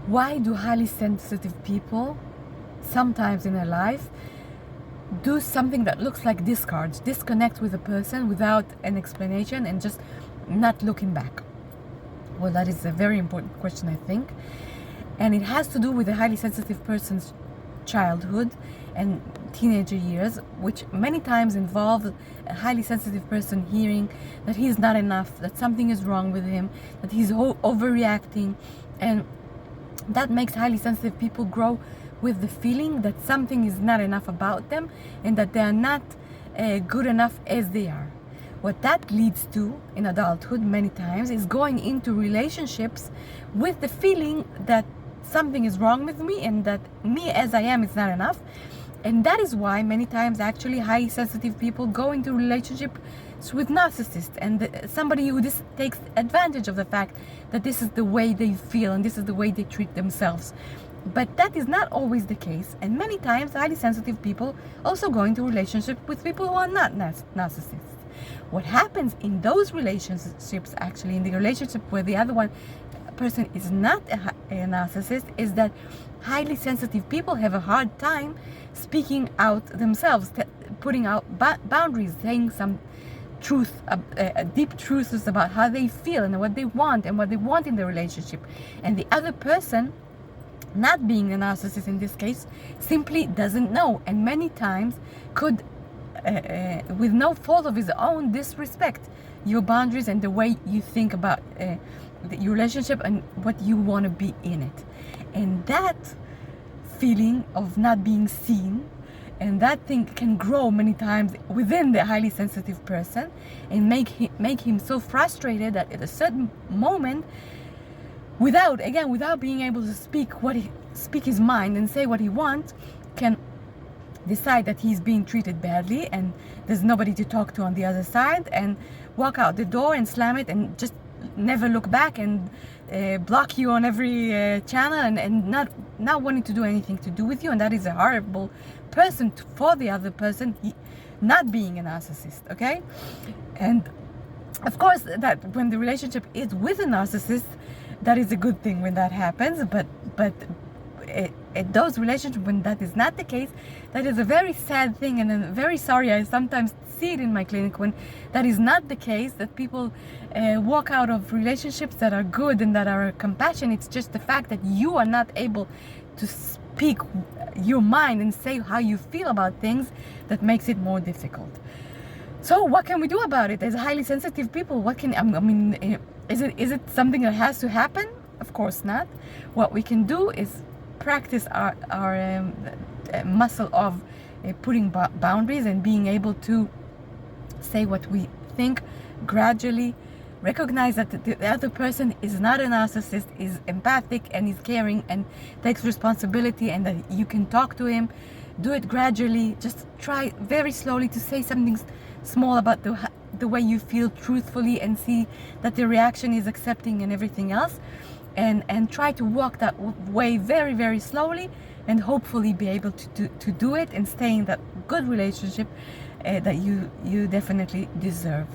why do highly sensitive people sometimes in their life do something that looks like disconnect with a person without an explanation and just not looking back? Well, that is a very important question, I think. And it has to do with a highly sensitive person's childhood and teenager years, which many times involve a highly sensitive person hearing that he is not enough, that something is wrong with him, that he's overreacting. And that makes highly sensitive people grow with the feeling that something is not enough about them and that they are not good enough as they are. What that leads to in adulthood many times is going into relationships with the feeling that something is wrong with me and that me as I am is not enough. And that is why many times actually highly sensitive people go into relationships with narcissists and somebody who takes advantage of the fact that this is the way they feel and this is the way they treat themselves. But that is not always the case, and many times highly sensitive people also go into relationships with people who are not narcissists. What happens in those relationships, actually in the relationship where the other person is not a narcissist, is that highly sensitive people have a hard time speaking out themselves, putting out boundaries, saying some truth, deep truths about how they feel and what they want in the relationship. And the other person, not being a narcissist in this case, simply doesn't know, and many times could, with no fault of his own, disrespect your boundaries and the way you think about your relationship and what you want to be in it. And that feeling of not being seen and that thing can grow many times within the highly sensitive person and make him so frustrated that at a certain moment, without being able to speak his mind and say what he wants, can decide that he's being treated badly and there's nobody to talk to on the other side, and walk out the door and slam it and just never look back and block you on every channel and not wanting to do anything to do with you. And that is a horrible person for the other person, not being a narcissist, okay? And of course that when the relationship is with a narcissist, that is a good thing when that happens, but at those relationships when that is not the case, that is a very sad thing, and I'm very sorry. I sometimes see it in my clinic when that is not the case, that people walk out of relationships that are good and that are compassionate. It's just the fact that you are not able to speak your mind and say how you feel about things that makes it more difficult. So what can we do about it as highly sensitive people? Is it something that has to happen? Of course not. What we can do is practice our muscle of putting boundaries and being able to say what we think gradually, recognize that the other person is not a narcissist, is empathic and is caring and takes responsibility, and that you can talk to him. Do it gradually. Just try very slowly to say something small about the way you feel truthfully, and see that the reaction is accepting and everything else, and try to walk that way very, very slowly, and hopefully be able to do it and stay in that good relationship that you definitely deserve.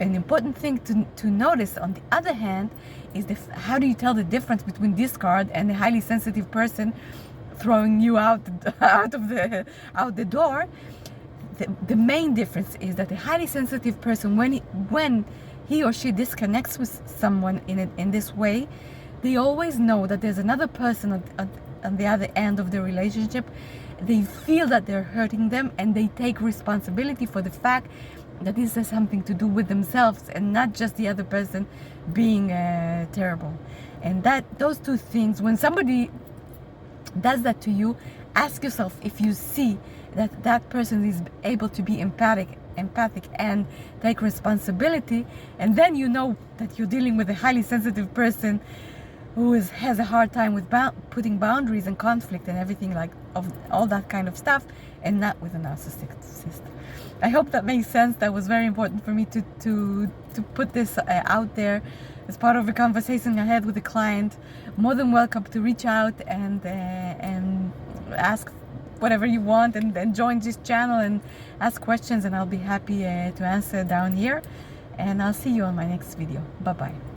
An important thing to notice, on the other hand, is how do you tell the difference between discard and a highly sensitive person throwing you out the door? The main difference is that a highly sensitive person, when he or she disconnects with someone in this way, they always know that there's another person on the other end of the relationship. They feel that they're hurting them, and they take responsibility for the fact that this has something to do with themselves and not just the other person being terrible. And those two things, when somebody does that to you, ask yourself if you see that person is able to be empathic and take responsibility, and then you know that you're dealing with a highly sensitive person who has a hard time with putting boundaries and conflict and everything, like of all that kind of stuff, and not with a narcissist. I hope that makes sense. That was very important for me to put this out there as part of a conversation I had with a client. More than welcome to reach out and ask whatever you want, and join this channel and ask questions, and I'll be happy to answer down here. And I'll see you on my next video. Bye bye.